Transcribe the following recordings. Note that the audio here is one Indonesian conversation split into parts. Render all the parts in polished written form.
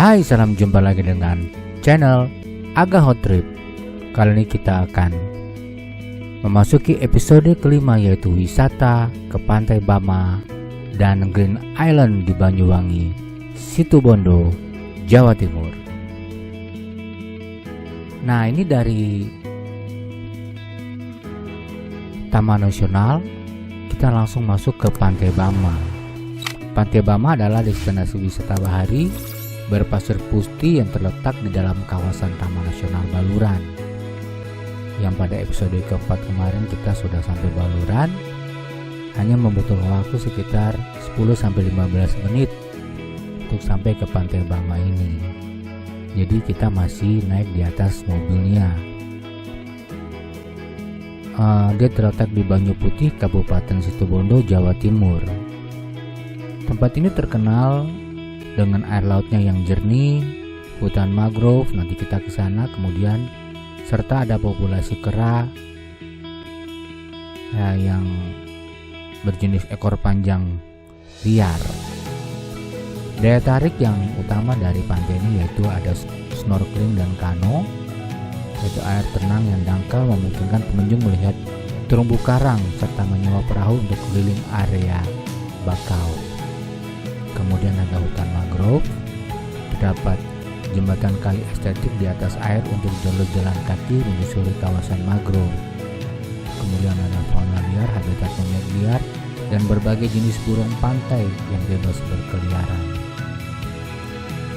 Hai, salam jumpa lagi dengan channel Aga Hot Trip. Kali ini kita akan memasuki episode kelima, yaitu wisata ke Pantai Bama dan Green Island di Banyuwangi, Situbondo, Jawa Timur. Nah, ini dari Taman Nasional kita langsung masuk ke Pantai Bama. Pantai Bama adalah destinasi wisata bahari berpasir putih yang terletak di dalam kawasan Taman Nasional Baluran. Yang pada episode keempat kemarin kita sudah sampai Baluran, hanya membutuhkan waktu sekitar 10-15 menit untuk sampai ke Pantai Bama ini. Jadi kita masih naik di atas mobilnya. Dia terletak di Banyu Putih, Kabupaten Situbondo, Jawa Timur. Tempat ini terkenal dengan air lautnya yang jernih, hutan mangrove, nanti kita ke sana, kemudian serta ada populasi kera yang berjenis ekor panjang liar. Daya tarik yang utama dari pantai ini yaitu ada snorkeling dan kano, yaitu air tenang yang dangkal memungkinkan pengunjung melihat terumbu karang serta menyewa perahu untuk keliling area bakau. Kemudian ada hutan mangrove, terdapat jembatan kali estetik di atas air untuk jalur jalan kaki menyusuri kawasan mangrove. Kemudian ada fauna liar, habitat monyet liar, dan berbagai jenis burung pantai yang bebas berkeliaran.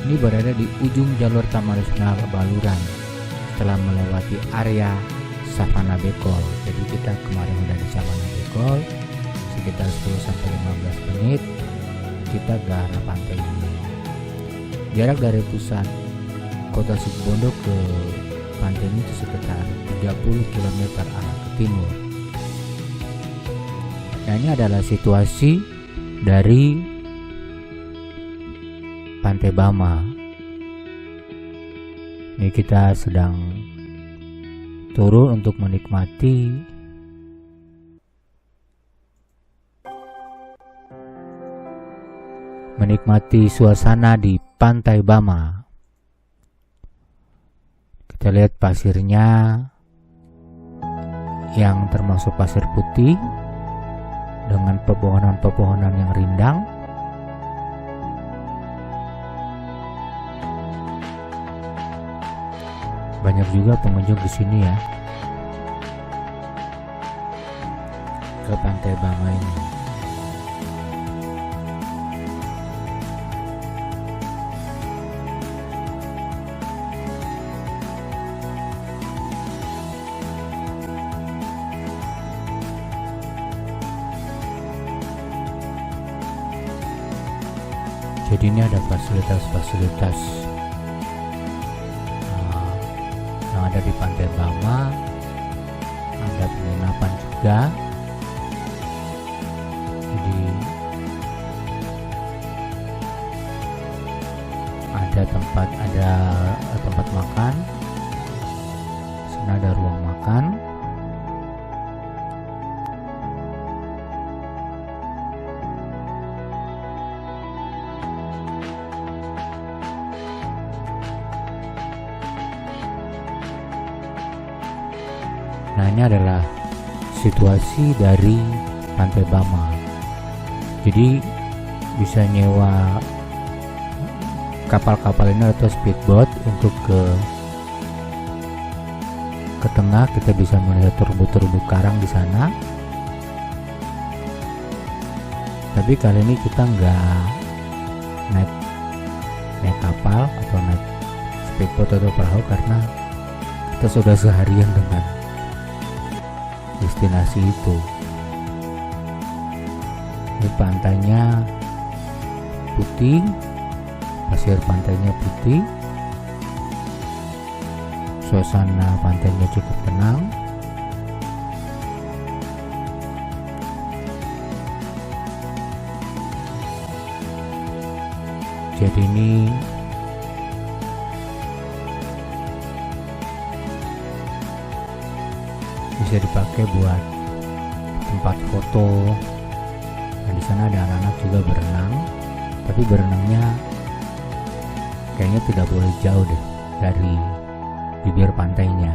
Ini berada di ujung jalur Taman Nasional Baluran setelah melewati area Savana Bekol. Jadi kita kemarin udah di Savana Bekol sekitar 10-15 menit kita ke arah pantai ini. Jarak dari pusat kota Situbondo ke pantai ini itu sekitar 30 km arah ke timur. Nah, ini adalah situasi dari Pantai Bama. Ini kita sedang turun untuk menikmati suasana di Pantai Bama. Kita lihat pasirnya yang termasuk pasir putih dengan pepohonan-pepohonan yang rindang. Banyak juga pengunjung di sini ya, ke Pantai Bama ini. Jadi ini ada fasilitas-fasilitas yang ada di Pantai Bama, ada penginapan juga. Jadi ada tempat makan, sana ada ruang makan. Nah, ini adalah situasi dari Pantai Bama. Jadi bisa nyewa kapal-kapal ini atau speedboat untuk ke tengah. Kita bisa melihat terumbu-terumbu karang di sana. Tapi kali ini kita nggak naik kapal atau naik speedboat atau perahu karena kita sudah seharian dengan destinasi itu. Ini pantainya putih, pasir pantainya putih, suasana pantainya cukup tenang. Jadi ini bisa dipakai buat tempat foto. Nah, di sana ada anak-anak juga berenang, tapi berenangnya kayaknya tidak boleh jauh deh dari bibir pantainya.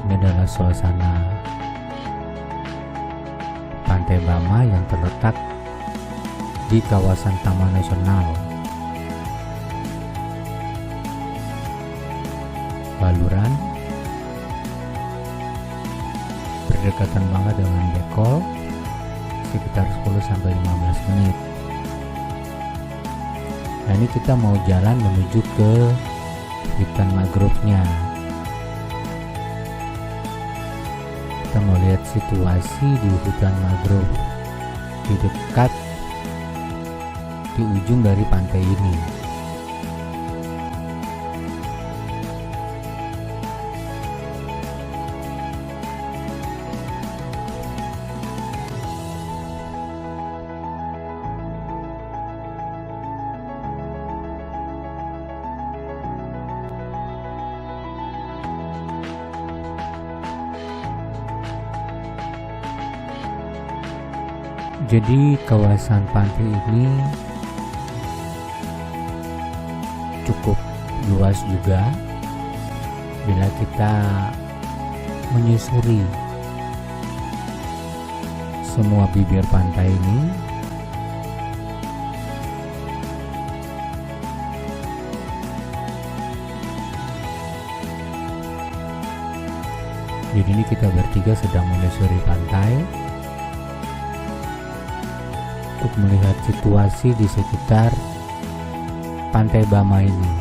Ini adalah suasana Pantai Bama yang terletak di kawasan Taman Nasional Baluran, berdekatan banget dengan Bekol, sekitar 10-15 menit. Nah, ini kita mau jalan menuju ke hutan mangrove-nya. Kita mau lihat situasi di hutan mangrove di dekat di ujung dari pantai ini. Jadi kawasan pantai ini cukup luas juga bila kita menyusuri semua bibir pantai ini. Jadi ini kita bertiga sedang menyusuri pantai untuk melihat situasi di sekitar Pantai Bama ini.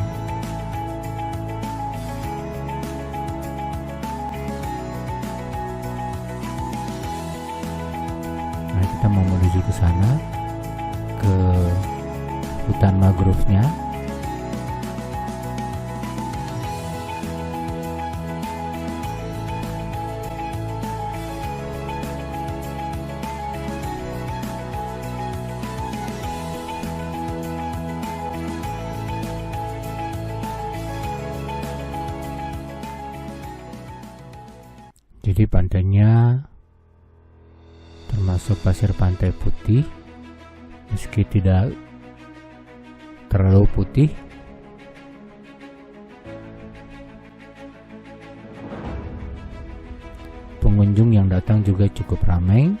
Nah, kita mau menuju ke sana, ke hutan mangrove-nya. Jadi pantainya termasuk pasir pantai putih, meski tidak terlalu putih. Pengunjung yang datang juga cukup ramai.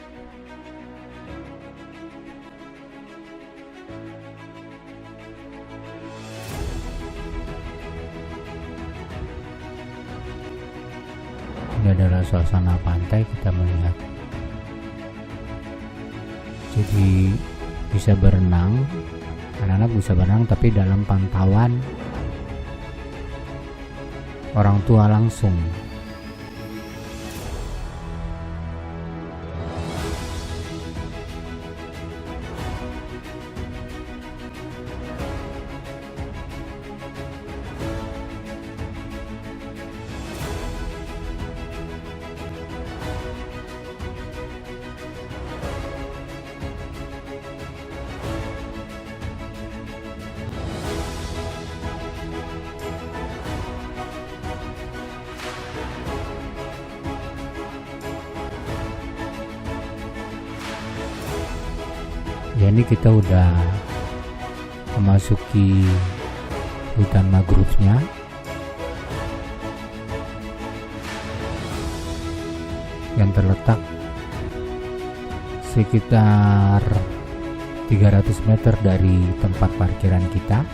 Ini adalah suasana pantai, kita melihat. Jadi bisa berenang, anak-anak bisa berenang, tapi dalam pantauan orang tua langsung. Ya, ini kita udah memasuki hutan mangrove-nya. Yang terletak sekitar 300 meter dari tempat parkiran kita.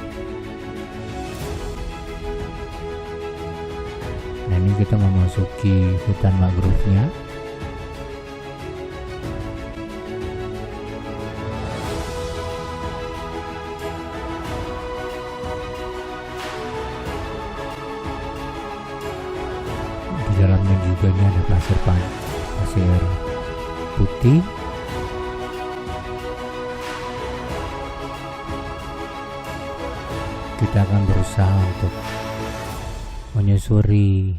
Nah, ini kita memasuki hutan mangrove-nya. Di dalamnya juga ini ada pasir putih. Kita akan berusaha untuk menyusuri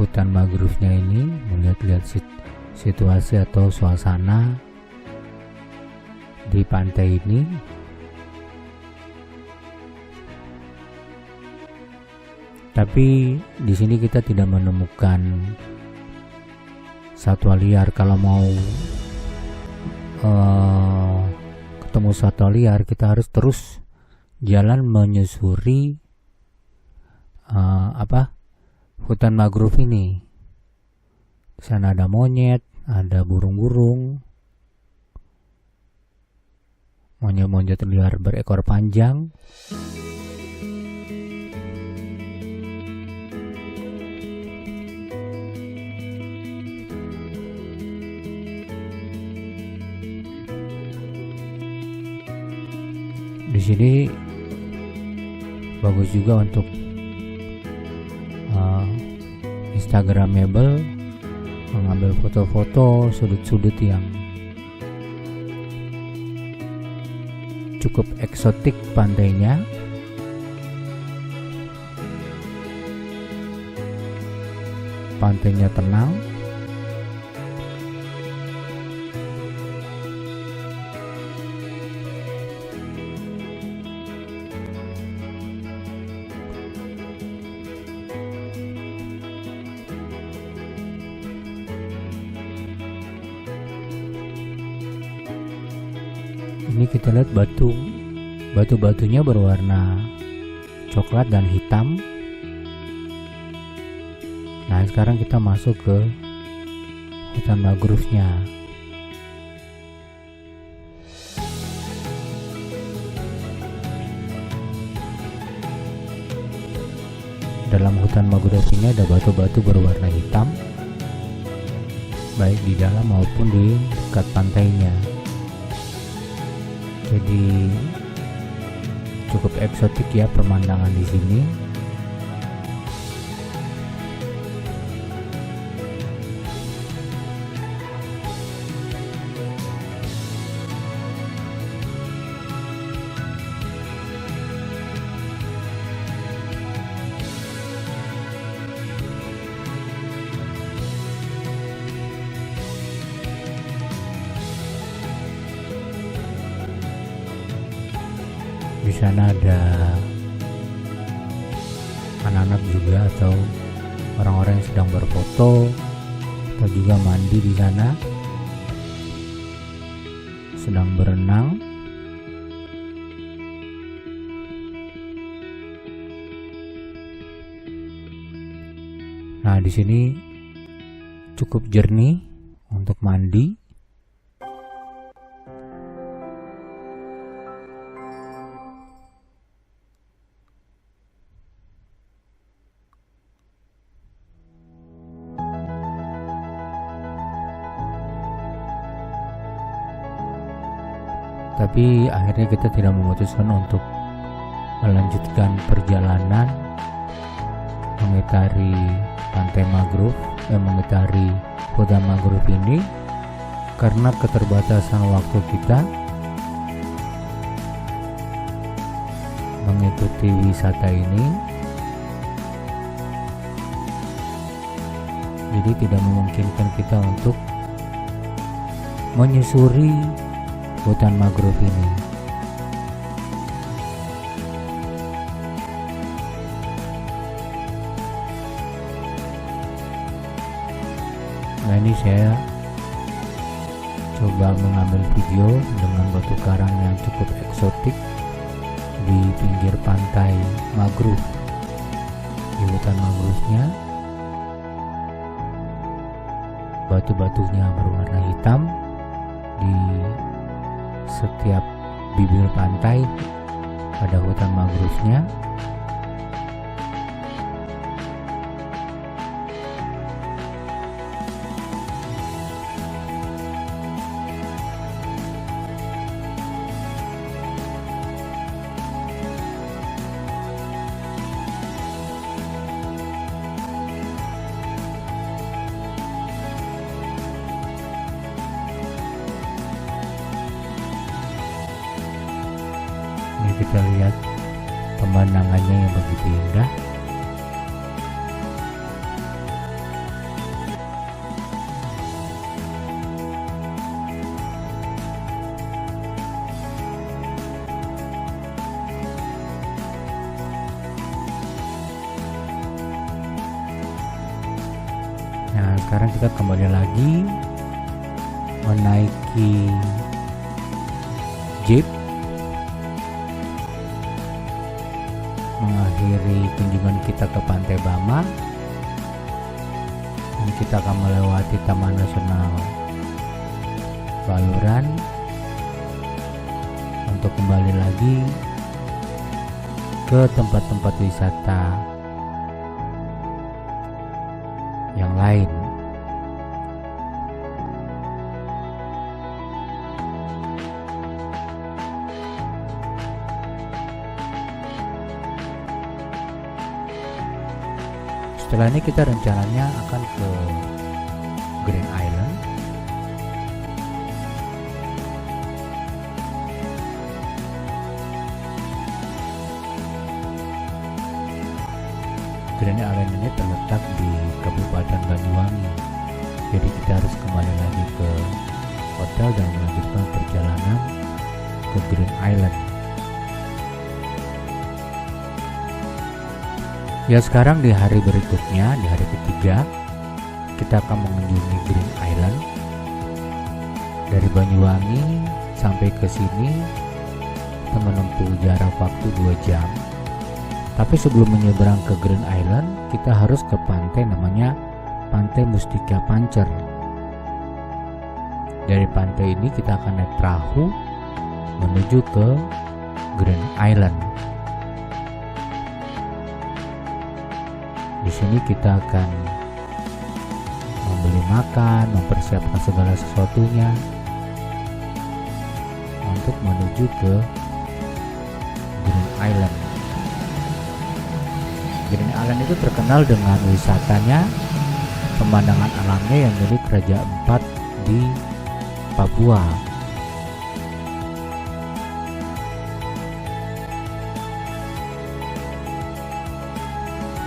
hutan mangrove-nya ini, melihat-lihat situasi atau suasana di pantai ini. Tapi di sini kita tidak menemukan satwa liar. Kalau mau ketemu satwa liar, kita harus terus jalan menyusuri hutan mangrove ini. Di sana ada monyet, ada burung-burung, monyet-monyet liar berekor panjang. Di sini bagus juga untuk Instagramable, mengambil foto-foto sudut-sudut yang cukup eksotik pantainya. Pantainya tenang. Ini kita lihat batu-batunya berwarna coklat dan hitam. Nah, sekarang kita masuk ke hutan mangrove-nya. Dalam hutan mangrove ini ada batu-batu berwarna hitam, baik di dalam maupun di dekat pantainya. Jadi cukup eksotik ya pemandangan di sini. Di sana ada anak-anak juga atau orang-orang yang sedang berfoto atau juga mandi di sana, sedang berenang. Nah, di sini cukup jernih untuk mandi. Tapi akhirnya kita tidak memutuskan untuk melanjutkan perjalanan mengitari pantai mangrove, mengitari hutan mangrove ini karena keterbatasan waktu kita mengikuti wisata ini. Jadi tidak memungkinkan kita untuk menyusuri hutan mangrove ini. Nah, ini saya coba mengambil video dengan batu karang yang cukup eksotik di pinggir pantai mangrove, di hutan mangrove-nya. Batu-batunya berwarna hitam di setiap bibir pantai pada hutan mangrove-nya. Ini kita lihat pemandangannya yang begitu indah. Nah, sekarang kita kembali lagi menaiki jeep, mengakhiri kunjungan kita ke Pantai Bama, dan kita akan melewati Taman Nasional Baluran untuk kembali lagi ke tempat-tempat wisata yang lain. Setelah ini kita rencananya akan ke Green Island. Green Island ini terletak di Kabupaten Banyuwangi, jadi kita harus kembali lagi ke hotel dan melanjutkan perjalanan ke Green Island. Ya, sekarang di hari berikutnya, di hari ketiga, kita akan mengunjungi Green Island. Dari Banyuwangi sampai ke sini kita menempuh jarak waktu 2 jam. Tapi sebelum menyeberang ke Green Island, kita harus ke pantai namanya Pantai Mustika Pancer. Dari pantai ini kita akan naik perahu menuju ke Green Island. Di sini kita akan membeli makan, mempersiapkan segala sesuatunya untuk menuju ke Green Island. Green Island itu terkenal dengan wisatanya, pemandangan alamnya yang milik Raja Empat di Papua.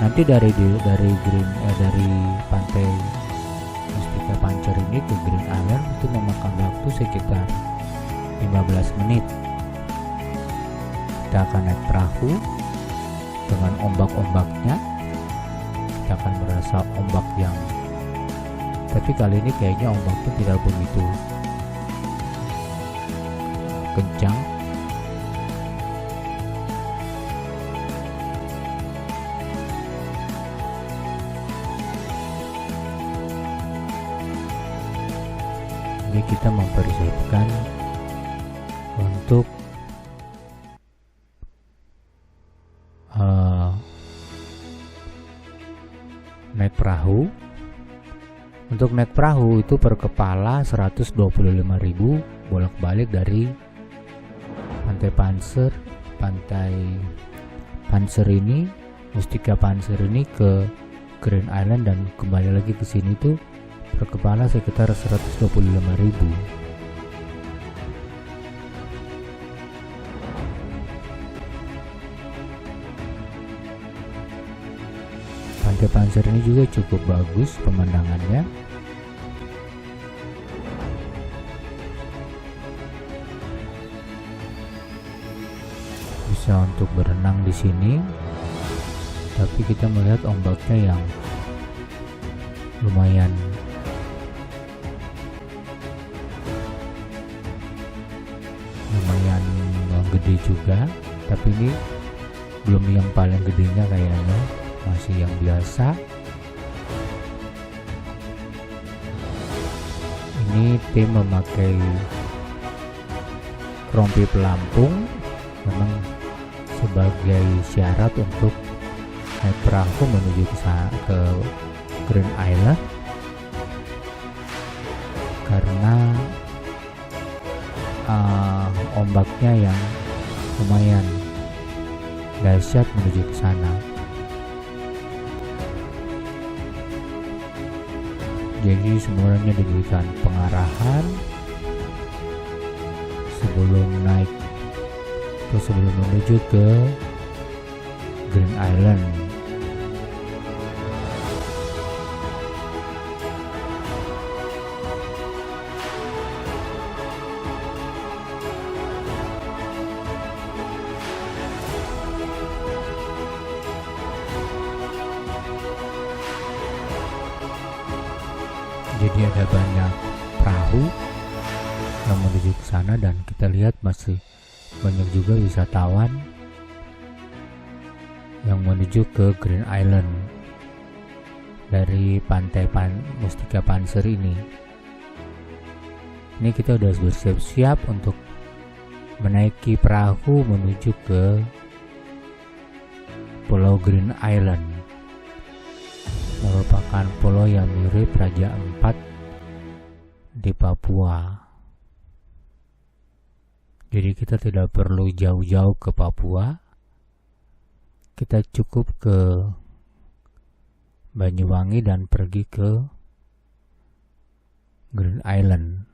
Nanti dari Pantai Mustika Pancer ini ke Green Island itu memakan waktu sekitar 15 menit. Kita akan naik perahu dengan ombak-ombaknya. Kita akan merasa ombak yang, tapi kali ini kayaknya ombaknya tidak begitu kencang. Jadi kita mempersiapkan untuk naik perahu. Untuk naik perahu itu per kepala 125.000 bolak-balik dari Pantai Pancer ini, Mustika Pancer ini ke Green Island dan kembali lagi ke sini tuh per kepala sekitar 125.000. Pantai Pancer ini juga cukup bagus pemandangannya. Bisa untuk berenang di sini, tapi kita melihat ombaknya yang lumayan gede juga, tapi ini belum yang paling gedenya kayaknya, masih yang biasa. Ini tim memakai rompi pelampung memang sebagai syarat untuk naik perahu menuju ke Green Island, karena ombaknya yang lumayan dahsyat menuju ke sana. Jadi semuanya diberikan pengarahan sebelum naik atau sebelum menuju ke Green Island. Jadi ada banyak perahu yang menuju ke sana, dan kita lihat masih banyak juga wisatawan yang menuju ke Green Island dari pantai Mustika Panser ini. Ini kita udah bersiap-siap untuk menaiki perahu menuju ke Pulau Green Island, merupakan pulau yang mirip Raja Ampat di Papua. Jadi kita tidak perlu jauh-jauh ke Papua, kita cukup ke Banyuwangi dan pergi ke Green Island.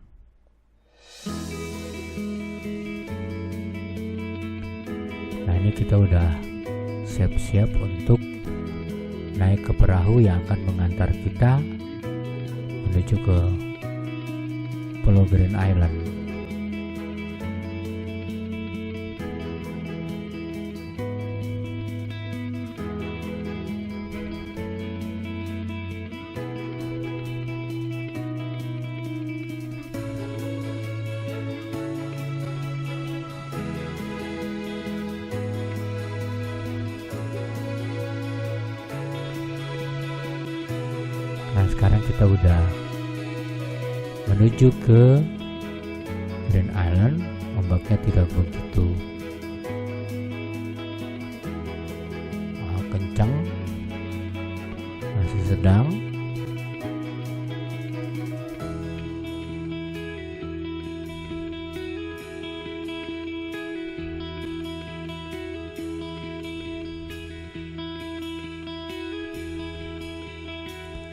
Nah, ini kita udah siap-siap untuk naik ke perahu yang akan mengantar kita menuju ke Pulau Green Island. Nah, sekarang kita udah menuju ke Green Island. Ombaknya tidak begitu kencang, masih sedang.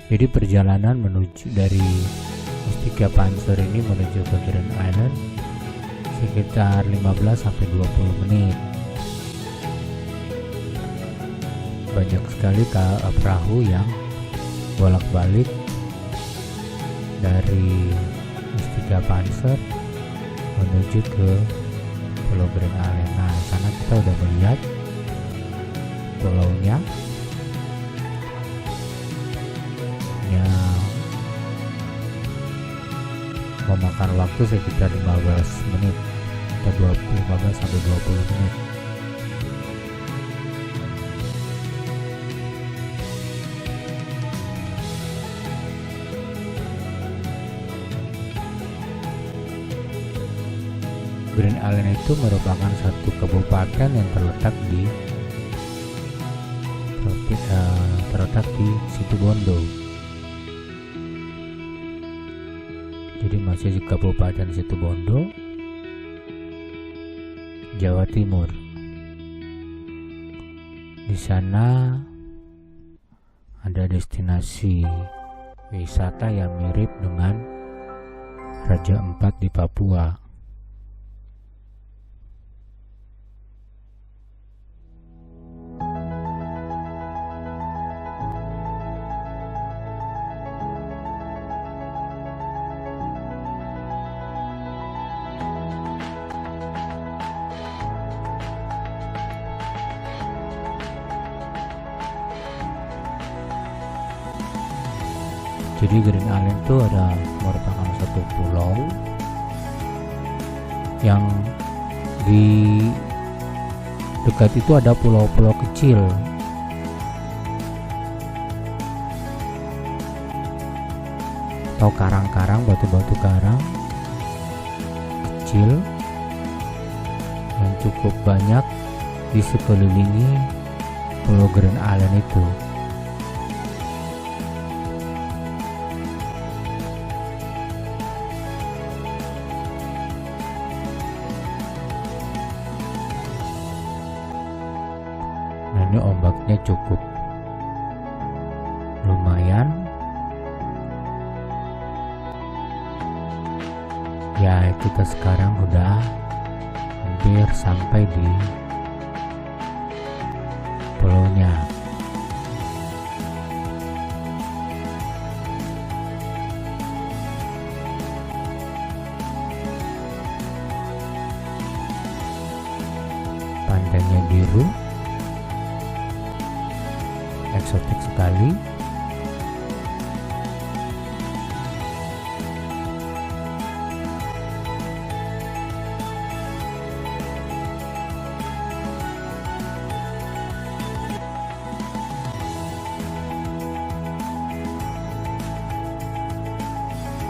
Jadi perjalanan menuju dari Mustika Panser ini menuju ke Green Island sekitar 15-20 menit. Banyak sekali perahu yang bolak-balik dari Mustika Panser menuju ke Pulau Green Island. Nah, sana kita udah melihat pulaunya. Memakan waktu sekitar 15 menit atau 15-20 menit. Green Island itu merupakan satu kabupaten yang terletak di Situbondo. Jadi masih di Kabupaten Situbondo, Jawa Timur. Di sana ada destinasi wisata yang mirip dengan Raja Ampat di Papua. Jadi Green Island itu merupakan satu pulau yang di dekat itu ada pulau-pulau kecil. Atau karang-karang, batu-batu karang kecil yang cukup banyak di sekelilingi Pulau Green Island itu. Nah, ini ombaknya cukup lumayan. Ya, kita sekarang udah hampir sampai di pulaunya. Pantainya biru, eksotik sekali.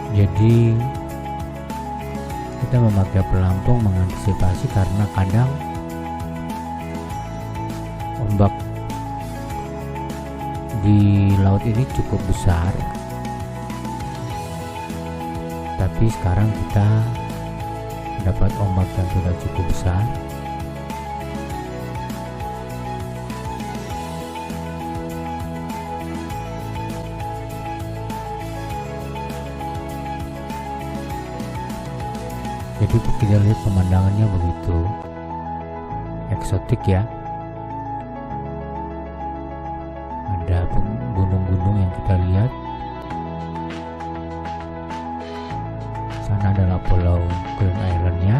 Jadi kita memakai pelampung mengantisipasi karena kadang ombak di laut ini cukup besar, tapi sekarang kita dapat ombak yang tidak cukup besar. Jadi kita lihat pemandangannya begitu eksotik ya. Ada gunung-gunung yang kita lihat. Sana adalah pulau Green Island-nya.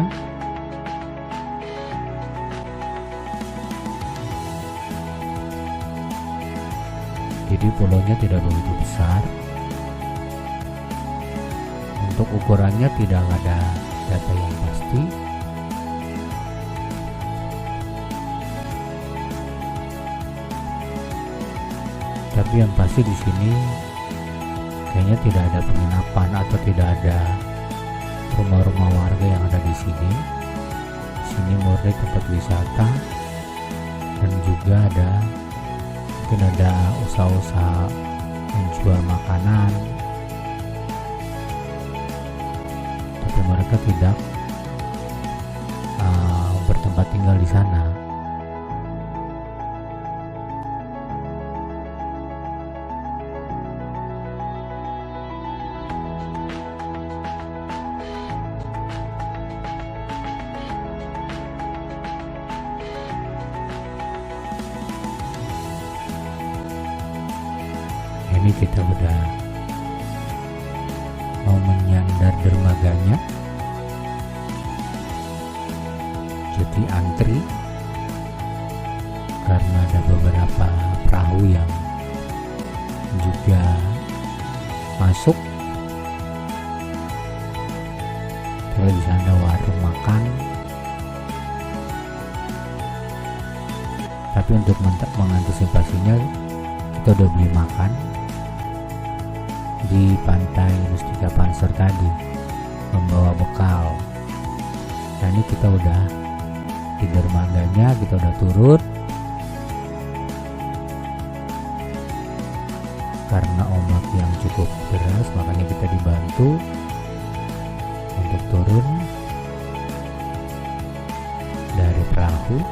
Jadi pulaunya tidak begitu besar. Untuk ukurannya tidak ada data yang pasti. Tapi yang pasti di sini kayaknya tidak ada penginapan atau tidak ada rumah-rumah warga yang ada di sini. Di sini murni tempat wisata dan juga mungkin ada usaha-usaha menjual makanan. Tapi mereka tidak bertempat tinggal di sana. Ini kita udah mau menyandar dermaganya, jadi antri karena ada beberapa perahu yang juga masuk. Terus di sana ada warung makan. Tapi untuk mengantisipasinya kita udah beli makan di pantai Mustika Panser tadi, membawa bekal. Nah ini kita udah di dermaganya, kita udah turun karena ombak yang cukup deras, makanya kita dibantu untuk turun dari perahu.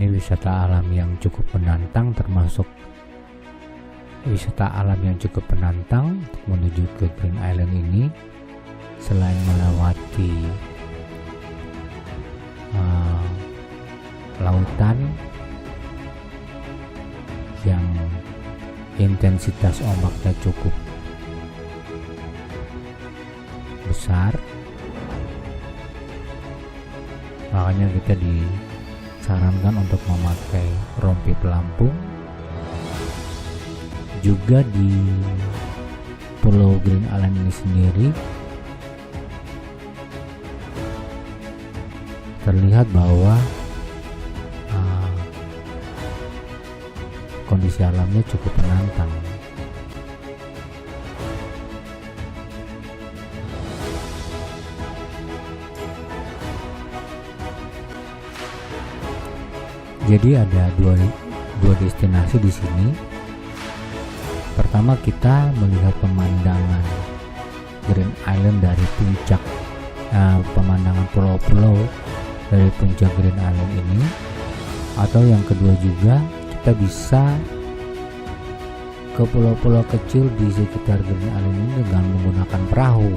Ini wisata alam yang cukup menantang, termasuk wisata alam yang cukup menantang untuk menuju ke Green Island ini. Selain melewati lautan yang intensitas ombaknya cukup besar, makanya kita disarankan untuk memakai rompi pelampung. Juga di Pulau Green Island ini sendiri terlihat bahwa kondisi alamnya cukup menantang. Jadi ada dua destinasi di sini. Pertama, kita melihat pemandangan Green Island dari puncak, pemandangan pulau-pulau dari puncak Green Island ini. Atau yang kedua juga, kita bisa ke pulau-pulau kecil di sekitar Green Island ini dengan menggunakan perahu.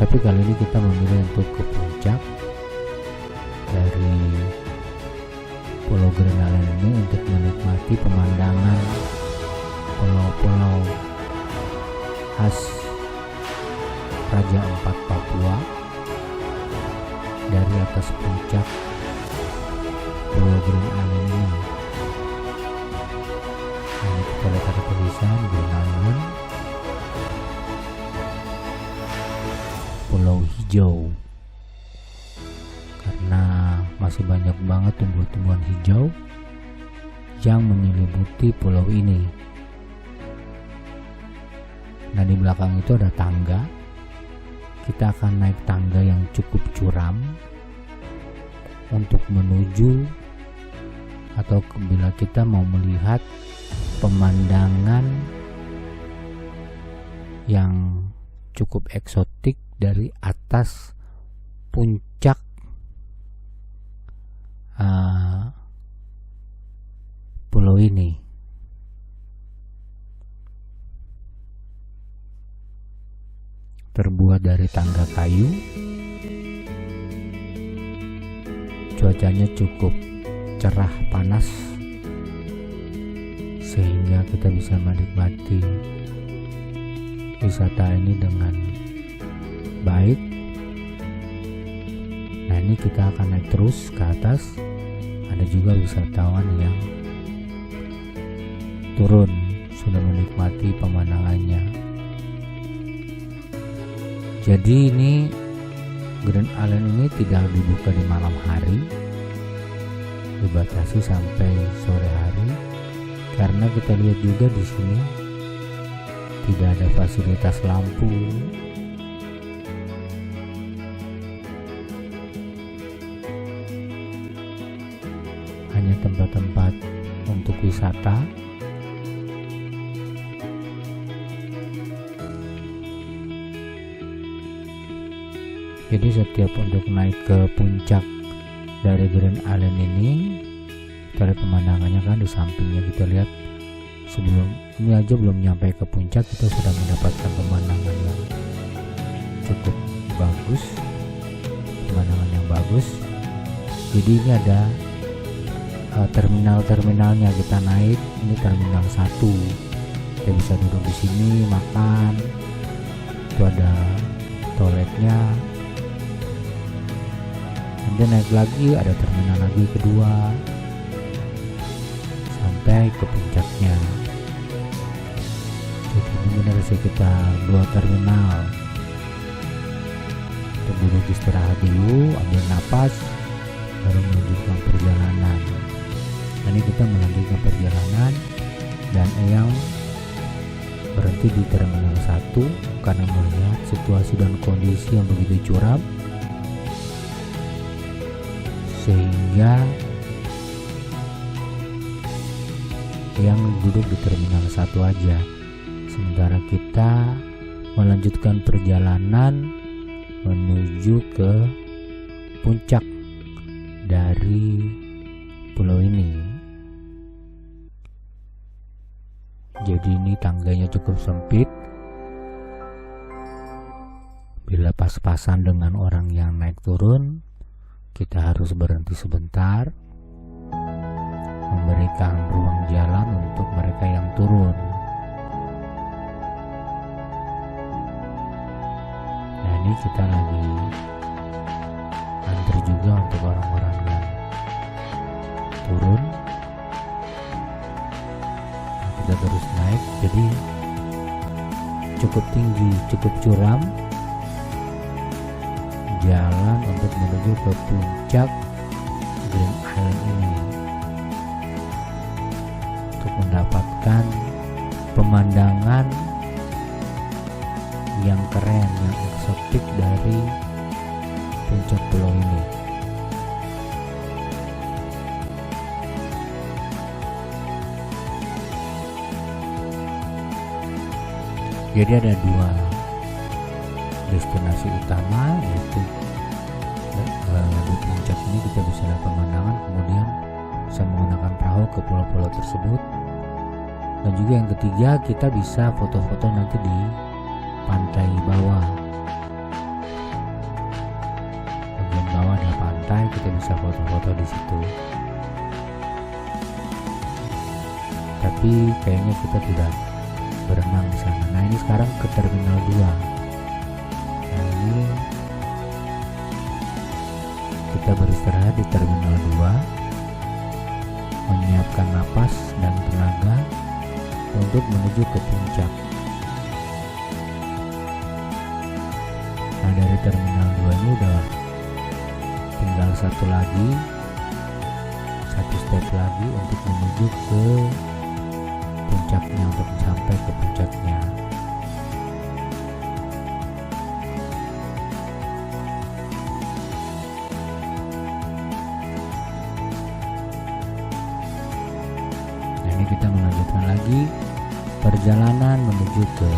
Tapi kali ini kita memilih untuk ke puncak dari Pulau Green Island ini untuk menikmati pemandangan pulau-pulau khas Raja Ampat Papua dari atas puncak Pulau Green Island ini. Nah, kita lihat ada tulisan Green Island, Pulau Hijau, karena masih banyak banget tumbuh-tumbuhan hijau yang menyelimuti pulau ini. Nah, di belakang itu ada tangga. Kita akan naik tangga yang cukup curam untuk menuju, atau bila kita mau melihat pemandangan yang cukup eksotik dari atas puncak pulau ini. Terbuat dari tangga kayu, cuacanya cukup cerah panas sehingga kita bisa menikmati wisata ini dengan baik. Nah, ini kita akan naik terus ke atas. Ada juga wisatawan yang turun sudah menikmati pemandangannya. Jadi ini Green Island ini tidak dibuka di malam hari, dibatasi sampai sore hari, karena kita lihat juga di sini tidak ada fasilitas lampu. Hanya tempat-tempat untuk wisata. Jadi setiap untuk naik ke puncak dari Green Island ini, kita lihat pemandangannya kan di sampingnya. Kita lihat sebelum ini aja belum nyampe ke puncak, kita sudah mendapatkan pemandangan yang cukup bagus, pemandangan yang bagus. Jadi ini ada terminalnya. Kita naik, ini terminal 1. Kita bisa duduk di sini makan. Itu ada toiletnya. Nanti naik lagi, ada terminal lagi kedua sampai ke puncaknya. Jadi mungkin ada sekitar 2 terminal. Kita duduk istirahat dulu, ambil napas, baru melanjutkan perjalanan. Ini kita melanjutkan perjalanan, dan Eyang berhenti di terminal 1 karena melihat situasi dan kondisi yang begitu curam, sehingga yang duduk di terminal 1 aja, sementara kita melanjutkan perjalanan menuju ke puncak dari pulau ini. Jadi ini tangganya cukup sempit. Bila pas-pasan dengan orang yang naik turun, kita harus berhenti sebentar, memberikan ruang jalan untuk mereka yang turun. Nah, ini kita lagi antri juga untuk orang-orang yang turun. Nah, kita terus naik, jadi cukup tinggi, cukup curam jalan untuk menuju ke puncak Green Island ini, untuk mendapatkan pemandangan yang keren, yang eksotik dari puncak pulau ini. Jadi ada 2 destinasi utama, yaitu di puncak ini kita bisa lihat pemandangan, kemudian bisa menggunakan perahu ke pulau-pulau tersebut, dan juga yang ketiga kita bisa foto-foto nanti di pantai bawah. Bagian bawah ada pantai, kita bisa foto-foto di situ. Tapi kayaknya kita tidak berenang di sana. Nah, ini sekarang ke terminal 2. Nah, ini kita beristirahat di Terminal 2, menyiapkan napas dan tenaga untuk menuju ke puncak. Nah, dari Terminal 2 ini udah tinggal satu step lagi untuk menuju ke puncaknya, untuk sampai ke puncaknya. Nah, ini kita melanjutkan lagi perjalanan menuju ke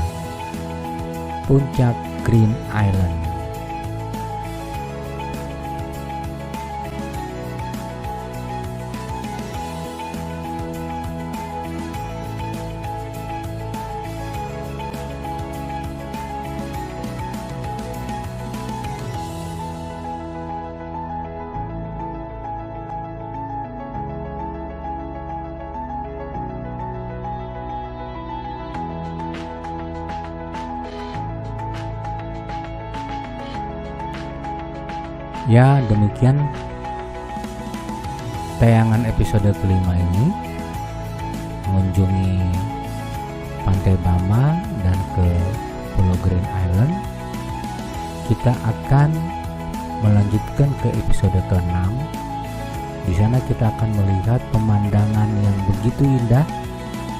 puncak Green Island. Ya, demikian tayangan episode kelima ini mengunjungi Pantai Bama dan ke Pulau Green Island. Kita akan melanjutkan ke episode ke-6. Di sana kita akan melihat pemandangan yang begitu indah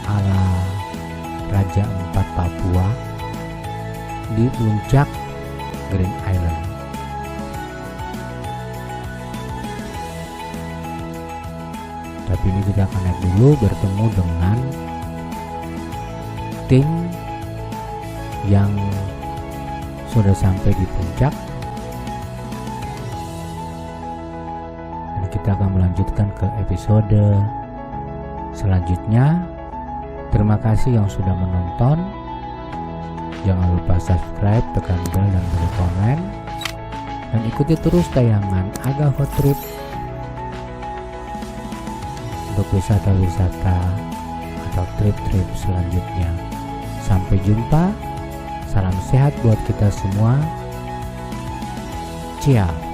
ala Raja Ampat Papua di puncak Green Island. Tapi ini kita akan naik dulu, bertemu dengan tim yang sudah sampai di puncak, dan kita akan melanjutkan ke episode selanjutnya. Terima kasih yang sudah menonton. Jangan lupa subscribe, tekan bel dan beri komen, dan ikuti terus tayangan Aga Hot Trip untuk wisata-wisata atau trip-trip selanjutnya. Sampai jumpa, salam sehat buat kita semua. Ciao.